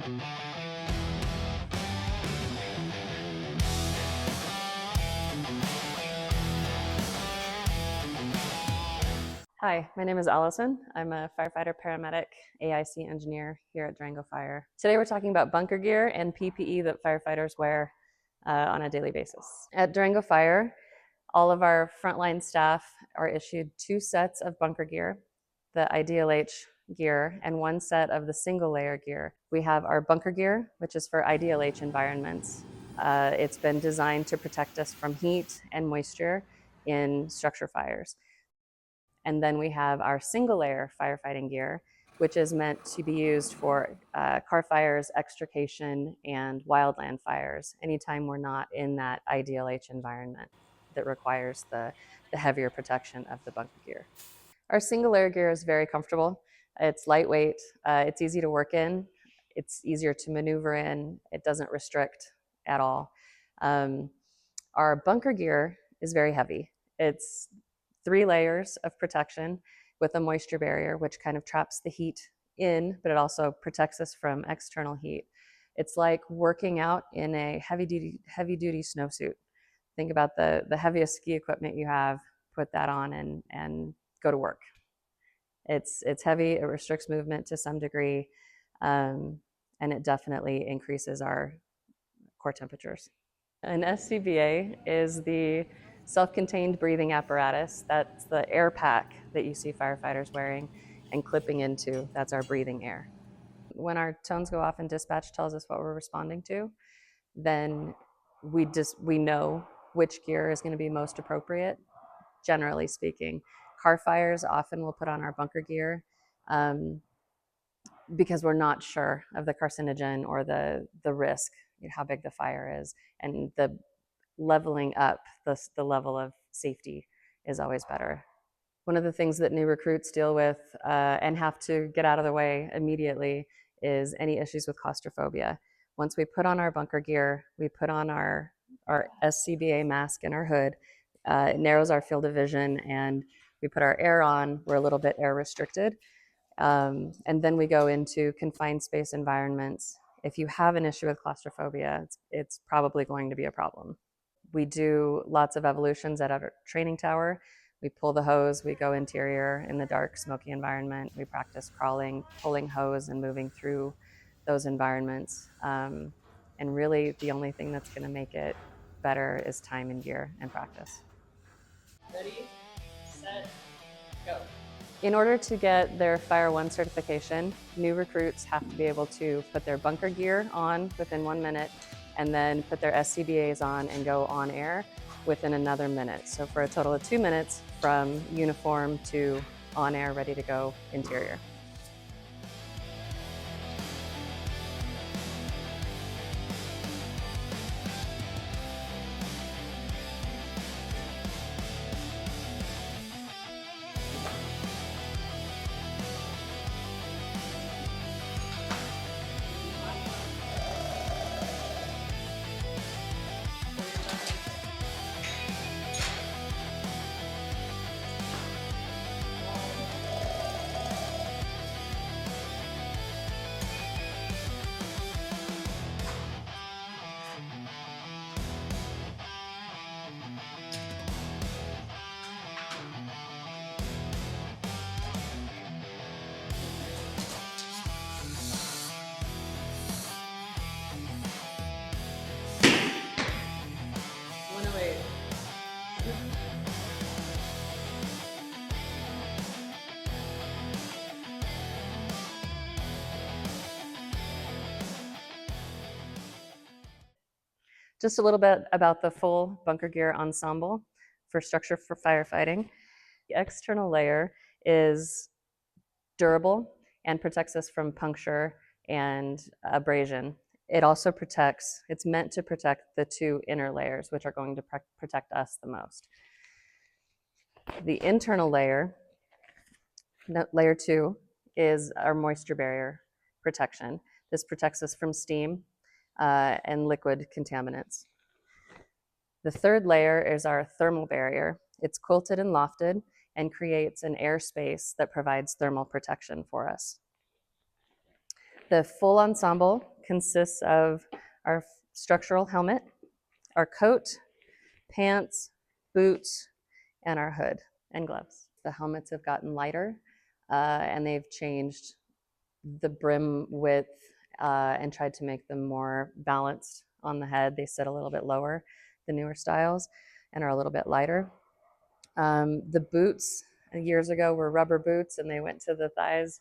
Hi, my name is Alison. I'm a firefighter paramedic AIC engineer here at Durango Fire. Today we're talking about bunker gear and PPE that firefighters wear on a daily basis. At Durango Fire, all of our frontline staff are issued 2 sets of bunker gear, the IDLH gear, and 1 set of the single layer gear. We have our bunker gear, which is for IDLH environments. It's been designed to protect us from heat and moisture in structure fires. And then we have our single layer firefighting gear, which is meant to be used for car fires, extrication, and wildland fires, anytime we're not in that IDLH environment that requires the heavier protection of the bunker gear. Our single layer gear is very comfortable. It's lightweight, it's easy to work in, it's easier to maneuver in, it doesn't restrict at all. Our bunker gear is very heavy. It's 3 layers of protection with a moisture barrier, which kind of traps the heat in, but it also protects us from external heat. It's like working out in a heavy duty snowsuit. Think about the heaviest ski equipment you have, put that on and go to work. It's heavy, it restricts movement to some degree, and it definitely increases our core temperatures. An SCBA is the self-contained breathing apparatus. That's the air pack that you see firefighters wearing and clipping into. That's our breathing air. When our tones go off and dispatch tells us what we're responding to, then we know which gear is going to be most appropriate, generally speaking. Car fires often will put on our bunker gear because we're not sure of the carcinogen or the risk, how big the fire is, and the leveling up the level of safety is always better. One of the things that new recruits deal with and have to get out of the way immediately is any issues with claustrophobia. Once we put on our bunker gear, we put on our SCBA mask and our hood, it narrows our field of vision, and we put our air on, we're a little bit air restricted. And then we go into confined space environments. If you have an issue with claustrophobia, it's probably going to be a problem. We do lots of evolutions at our training tower. We pull the hose, we go interior in the dark, smoky environment. We practice crawling, pulling hose, and moving through those environments. And really, the only thing that's going to make it better is time and gear and practice. Ready, set, go. In order to get their Fire 1 certification, new recruits have to be able to put their bunker gear on within 1 minute, and then put their SCBAs on and go on air within another minute. So for a total of 2 minutes from uniform to on air, ready to go interior. Just a little bit about the full bunker gear ensemble for structure for firefighting. The external layer is durable and protects us from puncture and abrasion. It also protects, it's meant to protect the 2 inner layers, which are going to protect us the most. The internal layer, layer 2, is our moisture barrier protection. This protects us from steam and liquid contaminants. The 3rd layer is our thermal barrier. It's quilted and lofted and creates an airspace that provides thermal protection for us. The full ensemble consists of our structural helmet, our coat, pants, boots, and our hood and gloves. The helmets have gotten lighter, and they've changed the brim width and tried to make them more balanced on the head. They sit a little bit lower, the newer styles, and are a little bit lighter. The boots years ago were rubber boots and they went to the thighs.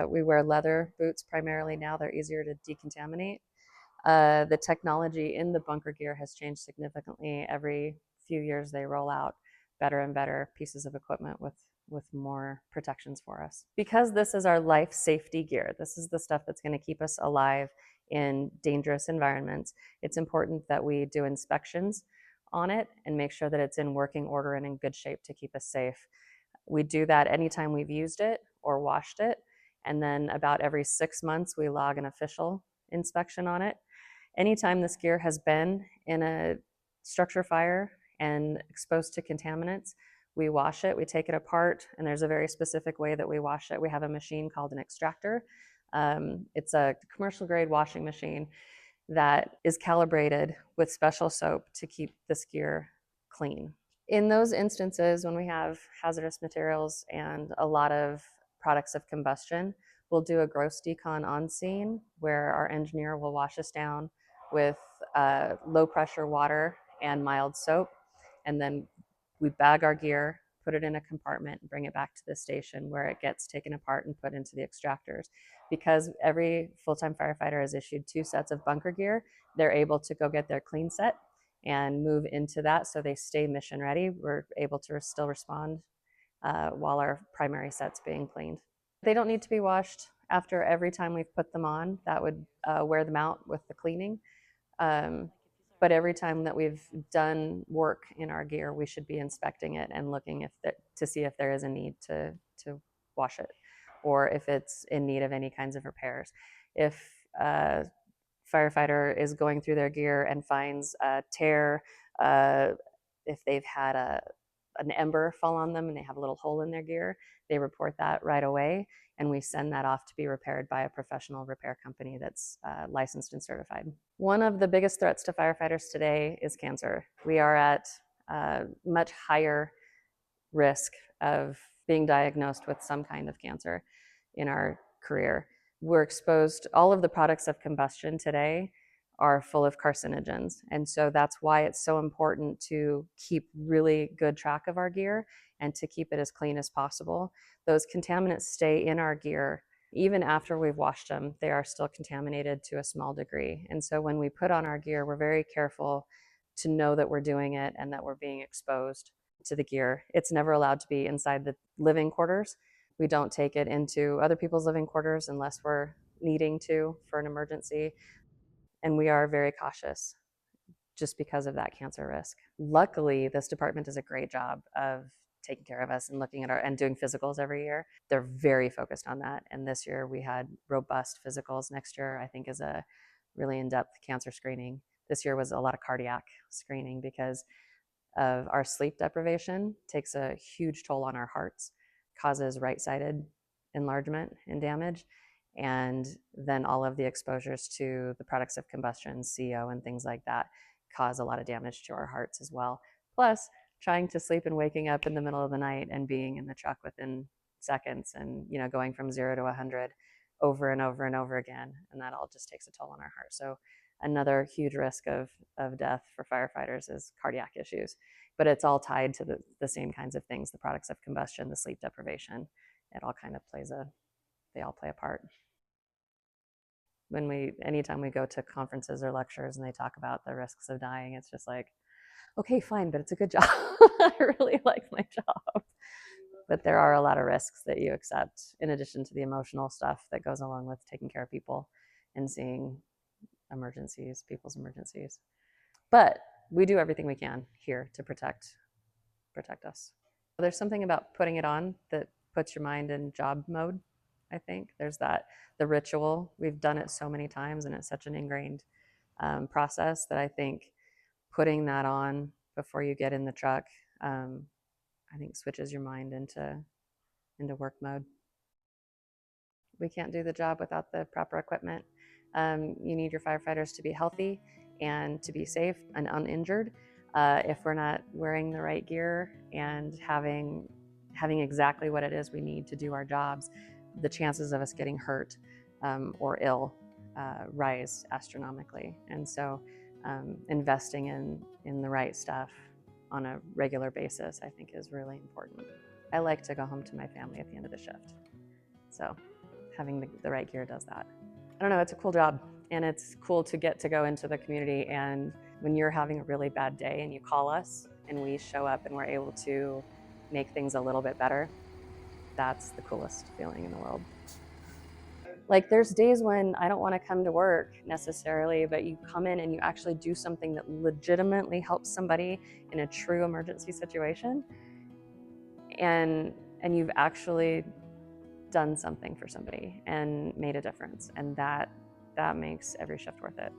We wear leather boots primarily now. They're easier to decontaminate. The technology in the bunker gear has changed significantly. Every few years they roll out better and better pieces of equipment with more protections for us. Because this is our life safety gear, this is the stuff that's going to keep us alive in dangerous environments. It's important that we do inspections on it and make sure that it's in working order and in good shape to keep us safe. We do that anytime we've used it or washed it, and then about every 6 months we log an official inspection on it. Anytime this gear has been in a structure fire and exposed to contaminants, we wash it, we take it apart, and there's a very specific way that we wash it. We have a machine called an extractor. It's a commercial grade washing machine that is calibrated with special soap to keep this gear clean. In those instances, when we have hazardous materials and a lot of products of combustion, we'll do a gross decon on scene where our engineer will wash us down with low pressure water and mild soap. And then we bag our gear, put it in a compartment, and bring it back to the station where it gets taken apart and put into the extractors. Because every full-time firefighter is issued 2 sets of bunker gear, they're able to go get their clean set and move into that so they stay mission ready. We're able to still respond while our primary set's being cleaned. They don't need to be washed after every time we've put them on. That would wear them out with the cleaning. But every time that we've done work in our gear, we should be inspecting it and looking to see if there is a need to wash it or if it's in need of any kinds of repairs. If a firefighter is going through their gear and finds a tear, if they've had an ember fall on them and they have a little hole in their gear, they report that right away, and we send that off to be repaired by a professional repair company that's licensed and certified. One of the biggest threats to firefighters today is cancer. We are at much higher risk of being diagnosed with some kind of cancer in our career. We're exposed, all of the products of combustion today are full of carcinogens. And so that's why it's so important to keep really good track of our gear and to keep it as clean as possible. Those contaminants stay in our gear. Even after we've washed them, they are still contaminated to a small degree. And so when we put on our gear, we're very careful to know that we're doing it and that we're being exposed to the gear. It's never allowed to be inside the living quarters. We don't take it into other people's living quarters unless we're needing to for an emergency. And we are very cautious just because of that cancer risk. Luckily, this department does a great job of taking care of us and looking at and doing physicals every year. They're very focused on that. And this year we had robust physicals. Next year, I think, is a really in-depth cancer screening. This year was a lot of cardiac screening because of our sleep deprivation takes a huge toll on our hearts, causes right-sided enlargement and damage, and then all of the exposures to the products of combustion, CO and things like that, cause a lot of damage to our hearts as well. Plus, trying to sleep and waking up in the middle of the night and being in the truck within seconds and going from 0 to 100 over and over and over again, and that all just takes a toll on our heart. So another huge risk of death for firefighters is cardiac issues, but it's all tied to the same kinds of things, the products of combustion, the sleep deprivation. It all kind of they all play a part. Anytime we go to conferences or lectures and they talk about the risks of dying, it's just like, okay, fine, but it's a good job. I really like my job. But there are a lot of risks that you accept in addition to the emotional stuff that goes along with taking care of people and seeing people's emergencies. But we do everything we can here to protect us. There's something about putting it on that puts your mind in job mode, I think. There's the ritual. We've done it so many times and it's such an ingrained process that I think putting that on before you get in the truck, I think switches your mind into work mode. We can't do the job without the proper equipment. You need your firefighters to be healthy and to be safe and uninjured. If we're not wearing the right gear and having exactly what it is we need to do our jobs, the chances of us getting hurt or ill rise astronomically. And so investing in the right stuff on a regular basis, I think, is really important. I like to go home to my family at the end of the shift. So having the right gear does that. I don't know, it's a cool job, and it's cool to get to go into the community, and when you're having a really bad day and you call us and we show up and we're able to make things a little bit better, that's the coolest feeling in the world. Like, there's days when I don't want to come to work necessarily, but you come in and you actually do something that legitimately helps somebody in a true emergency situation, and you've actually done something for somebody and made a difference, and that makes every shift worth it.